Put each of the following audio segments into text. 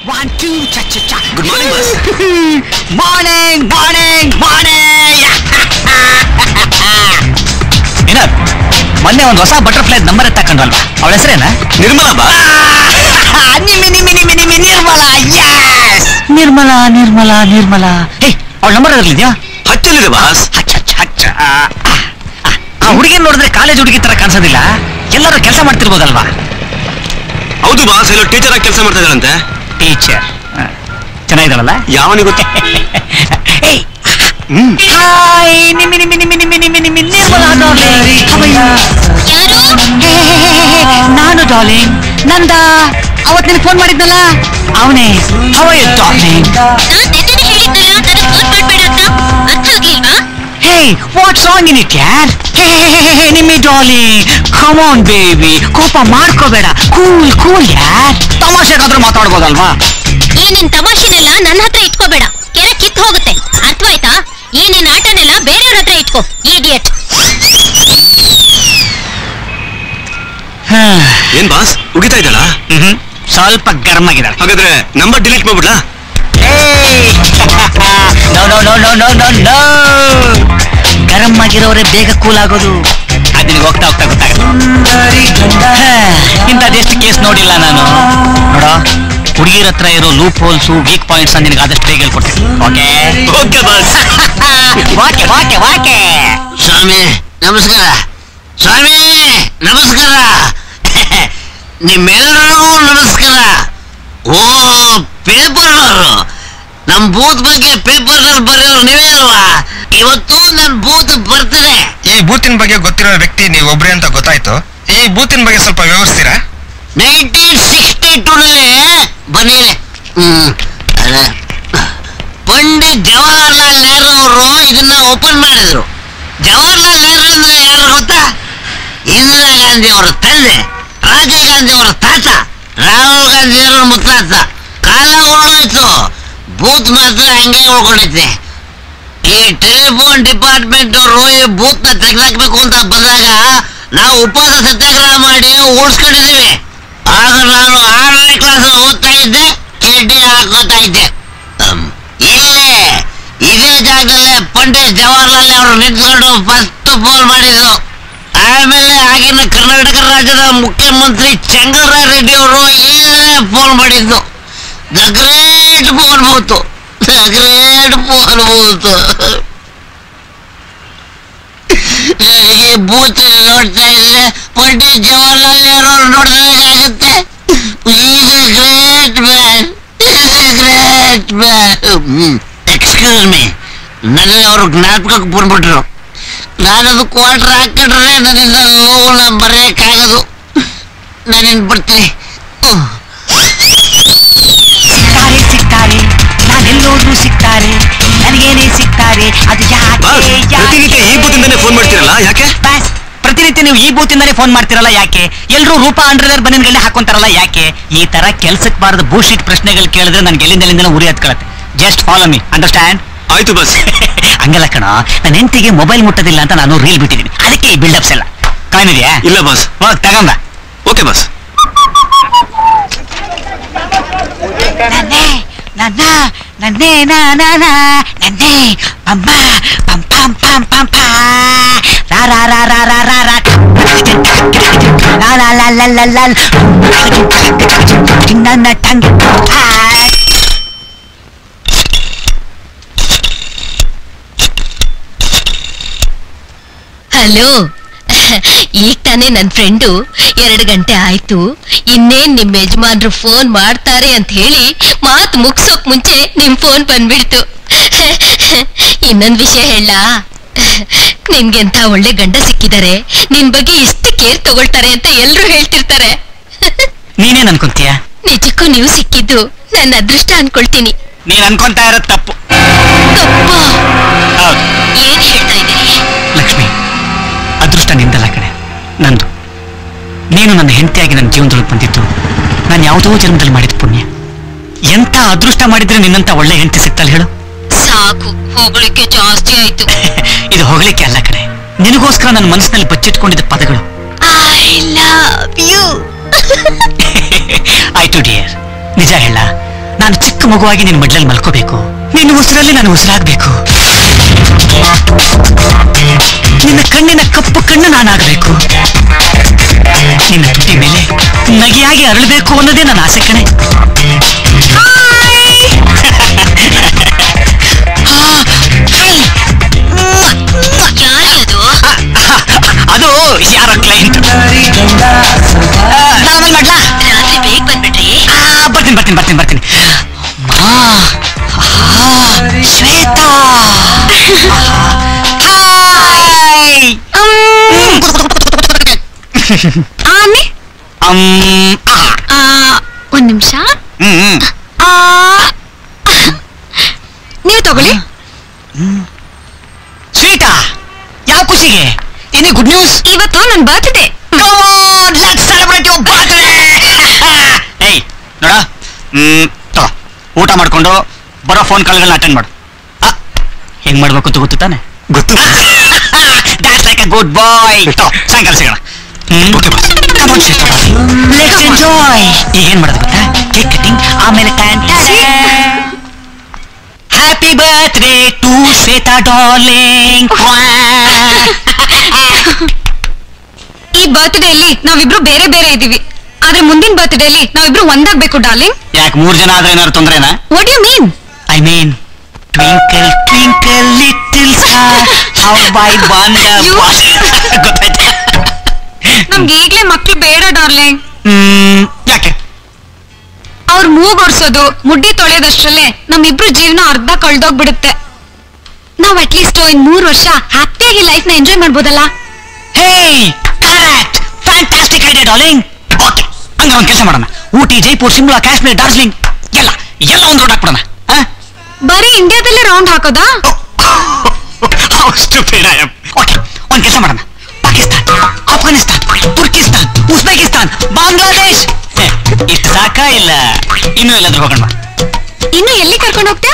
1 2 cha cha cha. Good morning, boss. Morning, morning, morning. ಏನ ಮೊನ್ನೆ ಒಂದು ಹೊಸ ಬಟರ್ಫ್ಲೈ ನಂಬರ್ ತಕೊಂಡ್ರಲ್ವಾ? ಅವಳ ಹೆಸರೇನಾ? ನಿರ್ಮಲಾ ಬಾ. ನಿರ್ಮಲಾ. ಯಸ್. ನಿರ್ಮಲಾ. ಹೇ, ಅವಳ ನಂಬರ್ ಅದರಲ್ಲಿದ್ಯಾ? ಹಚ್ಚಲಿದೆ ಬಾಸ್. ಹಚ್ಚ. ಆ ಹುಡುಗಿ ನೋಡಿದ್ರೆ ಕಾಲೇಜ್ ಹುಡುಗಿ ತರ ಕಾಣಿಸೋದಿಲ್ಲ. ಎಲ್ಲರೂ ಕೆಲಸ ಮಾಡ್ತಿರ್ಬೋದಲ್ವಾ? ಹೌದು ಬಾಸ್, ಎಲ್ಲೋ ಟೀಚರ್ ಆಗಿ ಕೆಲಸ ಮಾಡ್ತಾ ಇದ್ದಾರಂತೆ. ಟೀಚರ್ ಚೆನ್ನಾಗಿದ್ದಾಳಲ್ಲ? ಯಾವನಿಗೆ ಗೊತ್ತ? Hi Nirmala darling. ನಾನು ಡಾರ್ಲಿಂಗ್. ನಂದ ಅವತ್ತು ನಿನಗೆ ಫೋನ್ ಮಾಡಿದ್ನಲ್ಲ ಅವನೇ. How are you darling? Hey, what's wrong in it, yaar? Hey, Nimmi darling, come on baby, ಕೋಪ ಮಾಡ್ಕೋಬೇಡ, ಕೂಲ್ ಯಾರ್. ತಮಾಷೆಗಾದ್ರೂ ಮಾತಾಡ್ಬೋದಲ್ವಾ? ಈ ನಿನ್ ತಮಾಷೆನೆಲ್ಲ ನನ್ನ ಹತ್ರ ಇಟ್ಕೋಬೇಡ, ಕೆರೆ ಕಿತ್ತು ಹೋಗುತ್ತೆ, ಅರ್ಥವಾಯ್ತಾ? ಈ ನಿನ್ ಆಟನೆಲ್ಲ ಬೇರೆಯವ್ರ ಹತ್ರ ಇಟ್ಕೋ, ಇಡಿಯಟ್. ಏನ್ ಬಾಸ್, ಉಗಿತಾ ಇದ್ದಾಳ? ಸ್ವಲ್ಪ ಗರಂ ಆಗಿದ್ದಾಳೆ. ಹಾಗಾದ್ರೆ ನಂಬರ್ ಡಿಲೀಟ್ ಮಾಡ್ಬಿಡ್ಲಾ? ನೋ. ಗರಂ ಆಗಿರೋರೆ ಬೇಗ ಕೂಲ್ ಆಗೋದು. ಅದನ್ನ ಹೋಗ್ತಾ ಗೊತ್ತಾಗುತ್ತೆ. ಇಂಥದ್ದೆಷ್ಟು ಕೇಸ್ ನೋಡಿಲ್ಲ ನಾನು. ನೋಡೋ, ಹುಡುಗಿರ ಹತ್ರ ಇರೋ ಲೂಪ್ ಹೋಲ್ಸು, ವೀಕ್ ಪಾಯಿಂಟ್ಸ್ ನಿನಗೆ ಆದಷ್ಟು ಬೇಗ ಹೇಳ್ಕೊಡ್ತೀನಿ. Okay boss. ವಾಕೆ. ಸ್ವಾಮಿ ನಮಸ್ಕಾರ. ನಿಮ್ಮೆಲ್ಲರಿಗೂ ನಮಸ್ಕಾರ. ಓ ಪೇಪರ್ ಅವರು, ನಮ್ ಬೂತ್ ಬಗ್ಗೆ ಪೇಪರ್ ನಲ್ಲಿ ಬರೆಯೋರು ನೀವೇ ಅಲ್ವಾ? ಇವತ್ತು ನನ್ ಬೂತ್ ಬರ್ತದೆ. ಈ ಬೂತಿನ ಬಗ್ಗೆ ಗೊತ್ತಿರೋ ವ್ಯಕ್ತಿ ನೀವು ಒಬ್ರೇ ಅಂತ ಗೊತ್ತಾಯ್ತು. ಈ ಬೂತಿನ ಬಗ್ಗೆ ಸ್ವಲ್ಪ ವಿವರಿಸ್ತೀರಾ? 1962 ನಲ್ಲಿ ಬಂದಿದೆ. ಪಂಡಿತ್ ಜವಾಹರ್ಲಾಲ್ ನೆಹರು ಅವರು ಇದನ್ನ ಓಪನ್ ಮಾಡಿದ್ರು. ಜವಾಹರ್ಲಾಲ್ ನೆಹರು ಅಂದ್ರೆ ಯಾರು ಗೊತ್ತಾ? ಇಂದಿರಾ ಗಾಂಧಿ ಅವರ ತಂದೆ, ರಾಜೀವ್ ಗಾಂಧಿ ಅವರ ತಾತ, ರಾಹುಲ್ ಗಾಂಧಿ ಅವರ ಮುತ್ತಾತ. ಕಾಲ ಉಳ್ಳೋಯ್ತು, ಬೂತ್ ಮಾತ್ರ ಹಂಗೆ ಉಳ್ಕೊಂಡೈತೆ. ಈ ಟೆಲಿಫೋನ್ ಡಿಪಾರ್ಟ್ಮೆಂಟ್ ಅವರು ಈ ಬೂತ್ ನ ತೆಗೆದಾಕ್ಬೇಕು ಅಂತ ಬಂದಾಗ ನಾವು ಉಪವಾಸ ಸತ್ಯಾಗ್ರಹ ಮಾಡಿ ಉಳಿಸ್ಕೊಂಡಿದ್ದೀವಿ. ಆಗ ನಾನು 6ನೇ ಕ್ಲಾಸ್ ಓದ್ತಾ ಇದ್ದೆ, ಚಡ್ಡಿ ಹಾಕೋತಾ ಇದ್ದೆ. ಇದೇ ಜಾಗದಲ್ಲೇ ಪಂಡಿತ್ ಜವಾಹರ್ಲಾಲ್ ಅವರು ನಿಂತ್ಕೊಂಡು ಫಸ್ಟ್ ಫೋನ್ ಮಾಡಿದ್ರು. ಆಮೇಲೆ ಆಗಿನ ಕರ್ನಾಟಕ ರಾಜ್ಯದ ಮುಖ್ಯಮಂತ್ರಿ ಚಂಗರಾಯ ರೆಡ್ಡಿ ಅವರು ಈಗಲೇ ಫೋನ್ ಮಾಡಿದ್ದು. ದ ಗ್ರೇಟ್ ಫೋನ್ ಬಂತು. ನನಗೆ ಬೂತ್ ನೋಡ್ತಾ ಇದ್ರೆ ಪಂಡಿತ್ ಜವಾಹರ್ಲಾಲ್ ನೆಹರು ಅವರು ನೋಡಿದಾಗುತ್ತೆ. ಎಕ್ಸ್ಕ್ಯೂಸ್ ಮೀ, ನನಗೆ ಅವರು ಜ್ಞಾಪಕಕ್ಕೆ ಬಂದ್ಬಿಟ್ರು. ನಾನದು ಕ್ವಾರ್ಟರ್ ಹಾಕಿಟ್ರೆ ನನ್ನಿಂದ ನೋವು ಬರೆಯಕ್ಕಾಗದು. ನಾನೇನು ಬರ್ತೀನಿ. ಸಿಗ್ತಾರೆ ನಾನೆಲ್ಲೋದ್ರು ಸಿಗ್ತಾರೆ, ನನಗೇನೇ ಸಿಗ್ತಾರೆ. ಅದು ಪ್ರತಿನಿತ್ಯ ಈ ಬೂತಿಂದಾನೇ ಫೋನ್ ಮಾಡ್ತೀರಲ್ಲ, ಯಾಕೆ? ಪ್ರತಿನಿತ್ಯ ನೀವು ಈ ಬೂತಿಂದಾನೇ ಫೋನ್ ಮಾಡ್ತಿರಲ್ಲ ಯಾಕೆ? ಎಲ್ಲರೂ ರೂಪಾ ಅಂಡರ್ವೇರ್ ಬನಿಯನ್ಗಳನ್ನೇ ಹಾಕೊಂತಾರಲ್ಲ ಯಾಕೆ? ಈ ತರ ಕೆಲ್ಸಕ್ಕೆ ಬಾರದ ಬೂಶಿಟ್ ಪ್ರಶ್ನೆಗಳು ಕೇಳಿದ್ರೆ ನನ್ಗೆ ಎಲ್ಲಿಂದ ಉರಿ ಹತ್ಕೊಳತ್ತೆ. Just follow me, understand? ಆಯ್ತು ಬಸ್. ಹಂಗಲ್ಲ ಕಣ, ನನ್ನ ಹೆಂಡತಿಗೆ ಮೊಬೈಲ್ ಮುಟ್ಟೋದಿಲ್ಲ ಅಂತ ನಾನು ರೀಲ್ ಬಿಟ್ಟಿದ್ದೀನಿ. ಅದಕ್ಕೆ ಈ ಬಿಲ್ಡಪ್ಸ್ ಎಲ್ಲ. ಕಾಣಿದ್ಯಾ? ಇಲ್ಲ ಬಸ್. ಹೋಗ್ ತಗೊಂಡ. Okay bus. ನನ್ನೇ ಅಮ್ಮ ಪಂ ಪಂ ಪಂ ಪಂ ಪಾ ರಾ ರಾ ರಾ ರಾ ರಾ ರಾ ರಾ ಲಾ ಲಾ ಲಾ ಲಾ ಲಾ ಲಾ ನನ್ನ ಟಂಗ್. ಹಲೋ, ಈಗ ತಾನೇ ನನ್ನ ಫ್ರೆಂಡು 2 ಗಂಟೆ ಆಯ್ತು, ಇನ್ನೇನ್ ನಿಮ್ ಯಜಮಾನ್ರು ಫೋನ್ ಮಾಡ್ತಾರೆ ಅಂತ ಹೇಳಿ ಮಾತು ಮುಗ್ಸೋಕ್ ಮುಂಚೆ ನಿಮ್ ಫೋನ್ ಬಂದ್ಬಿಡ್ತು. ಇನ್ನೊಂದ್ ವಿಷಯ ಹೇಳ, ನಿನ್ಗೆಂತ ಒಳ್ಳೆ ಗಂಡ ಸಿಕ್ಕಿದ್ದಾರೆ, ನಿನ್ ಬಗ್ಗೆ ಇಷ್ಟು ಕೇರ್ ತಗೊಳ್ತಾರೆ ಅಂತ ಎಲ್ರು ಹೇಳ್ತಿರ್ತಾರೆ. ನೀನೇನ್ ಅನ್ಕೊಂತೀಯ? ನಿಜಕ್ಕೂ ನೀವು ಸಿಕ್ಕಿದ್ದು ನನ್ನ ಅದೃಷ್ಟ ಅನ್ಕೊಳ್ತೀನಿ. ನೀನ್ ಅನ್ಕೊಂತಾ ಇರೋದ್ ತಪ್ಪು. ತಪ್ಪ? ಏನ್ ಹೇಳ್ತಾ ಇದ್ದೀರಿ? ಲಕ್ಷ್ಮಿ, ಅದೃಷ್ಟ ನಿಂದಲ್ಲ ಕಣೆ, ನಂದು. ನೀನು ನನ್ನ ಹೆಂಡತಿಯಾಗಿ ನನ್ನ ಜೀವನದೊಳಗೆ ಬಂದಿದ್ದು ನಾನು ಯಾವುದೋ ಜನ್ಮದಲ್ಲಿ ಮಾಡಿದ ಪುಣ್ಯ. ಎಂತ ಅದೃಷ್ಟ ಮಾಡಿದ್ರೆ ನಿನ್ನಂತ ಒಳ್ಳೆ ಹೆಂಡತಿ ಸಿಗ್ತಲ್ಲ ಹೇಳು. ಸಾಕು, ಹೊಗಳಿಕೆ ಜಾಸ್ತಿ ಆಯ್ತು. ಇದು ಹೊಗಳಿಕೆ ಅಲ್ಲ ಕಣೆ, ನಿನಗೋಸ್ಕರ ನನ್ನ ಮನಸ್ಸಿನಲ್ಲಿ ಬಚ್ಚಿಟ್ಕೊಂಡಿದ್ದ ಪದಗಳು. I love you. ಆಯ್ತು ಡಿಯರ್, ನಿಜ ಹೇಳ, ನಾನು ಚಿಕ್ಕ ಮಗುವಾಗಿ ನಿನ್ನ ಮಡ್ಲಲ್ಲಿ ಮಲ್ಕೋಬೇಕು, ನಿನ್ನ ಉಸಿರಲ್ಲಿ ನಾನು ಉಸಿರಾಗಬೇಕು, ನಿನ್ನ ಕಣ್ಣಿನ ಕಪ್ಪು ಕಣ್ಣು ನಾನಾಗಬೇಕು, ನಿನ್ನ ತುಟಿ ಮೇಲೆ ನಗೆಯಾಗಿ ಅರಳಬೇಕು ಅನ್ನೋದೇ ನನ್ನ ಆಸೆ ಕಣೆ. ಅದು ಯಾರ ಕ್ಲೈಂಟ್. ನಾವಲ್ಲಿ ಮಾಡ್ಲಾ? ರಾತ್ರಿ ಬೇಗ ಬಂದ್ಬಿಡ್ರಿ. ಬರ್ತೀನಿ. ಶ್ವೇತಾ, ಒಂದ್ ನಿಮಿಷ ನೀವು ತಗೊಳ್ಳಿ. ಸ್ವೀಟಾ, ಯಾವ ಖುಷಿಗೆ? Any good news? ಇವತ್ತು ನನ್ ಬರ್ತ್ಡೇ. ಏಯ್ ನೋಡ, ಊಟ ಮಾಡ್ಕೊಂಡು ಬರೋ ಫೋನ್ ಕಾಲ್ಗಳನ್ನ ಅಟೆಂಡ್ ಮಾಡು. ಹೆಂಗ್ ಮಾಡ್ಬೇಕು ಅಂತ ಗೊತ್ತು ತಾನೆ? ಗೊತ್ತು. That's like a good boy. ಸಾಯಂಕಾಲ ಸಿಗೋಣ. Let's enjoy. ಈಗ ಏನ್ ಮಾಡೋದು ಗೊತ್ತಾ? ಕೇಕ್ ಕಟಿಂಗ್, ಆಮೇಲೆ happy birthday to Shweta darling. ಈ ಬರ್ತ್ಡೇಲಿ ನಾವಿಬ್ರು ಬೇರೆ ಬೇರೆ ಇದೀವಿ, ಆದ್ರೆ ಮುಂದಿನ ಬರ್ತ್ಡೇಲಿ ನಾವಿಬ್ರು ಒಂದಾಗ್ಬೇಕು ಡಾರ್ಲಿಂಗ್. ಯಾಕೆ 3 ಜನ ಆದ್ರೆ ಏನಾದ್ರು ತೊಂದ್ರೆನಾ? What you mean? I mean, twinkle, twinkle, little star, how I wonder what. ಗೊತ್ತಾಯ್ತಾ? ನಮ್ಗೆ ಈಗ್ಲೇ ಮಕ್ಳು ಬೇಡ ಡಾರ್ಲಿಂಗ್. ಯಾಕೆ? ಅವ್ರ ಮೂಗೊರ್ಸೋದು, ಮುಡ್ಡಿ ತೊಳೆಯೋದಷ್ಟರಲ್ಲೇ ನಮ್ಮಿಬ್ರು ಜೀವನ ಅರ್ಧ ಕಳ್ದೋಗ್ಬಿಡುತ್ತೆ. ನಾವ್ ಅಟ್ಲೀಸ್ಟ್ ಇನ್ 3 ವರ್ಷ ಹ್ಯಾಪಿಯಾಗಿ ಲೈಫ್ ನ ಎಂಜಾಯ್ ಮಾಡ್ಬೋದಲ್ಲ? Hey, correct, fantastic idea darling. Okay, ಹಂಗ ಒಂದ್ ಕೆಲಸ ಮಾಡೋಣ. ಊಟಿ, ಜೈಪುರ್, ಶಿಮ್ಲಾ, ಕಾಶ್ಮೀರ್, ಡಾರ್ಜಿಲಿಂಗ್ ಎಲ್ಲ ಒಂದ್ ರೋಡ್ ಹಾಕ್ಬಿಡೋಣ. ಬರೀ ಇಂಡಿಯಾದಲ್ಲೇ ರೌಂಡ್ ಹಾಕೋದಾ? ಓಕೆ, ಒಂದ್ ಕೆಲಸ ಮಾಡೋಣ. ಪಾಕಿಸ್ತಾನ್, ಅಫ್ಘಾನಿಸ್ತಾನ್, ತುರ್ಕಿಸ್ತಾನ್, ಉಜ್ಬೇಕಿಸ್ತಾನ್, ಬಾಂಗ್ಲಾದೇಶ್. ಇಷ್ಟು ಸಾಕ ಇಲ್ಲ ಇನ್ನೂ ಎಲ್ಲಾದ್ರೂ ಹೋಗೋಣ? ಇನ್ನು ಎಲ್ಲಿ ಕರ್ಕೊಂಡು ಹೋಗ್ತೀಯ?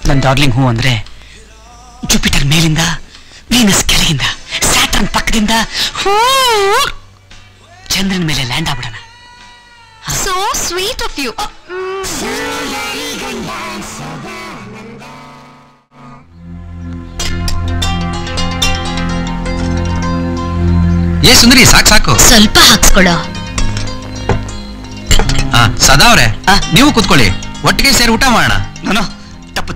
ನನ್ ಡಾರ್ಲಿಂಗ್ ಹೂ ಅಂದ್ರೆ ಜುಪಿಟರ್ ಮೇಲಿಂದ, ವೀನಸ್ ಕೆಳಗಿಂದ, ಸ್ಯಾಟರ್ನ್ ಪಕ್ಕದಿಂದ ಚಂದ್ರನ ಮೇಲೆ land ಆಗ್ಬಿಡೋಣ. So sweet of you. ಏ ಸುಂದರಿ, ಸಾಕು. ಸ್ವಲ್ಪ ಹಾಕ್ಸ್ಕೊಳ್ಳೋ. ಸದಾ ಅವ್ರೆ, ನೀವು ಕೂತ್ಕೊಳ್ಳಿ, ಒಟ್ಟಿಗೆ ಸೇರಿ ಊಟ ಮಾಡೋಣ. ನಾನು ತಪ್ಪು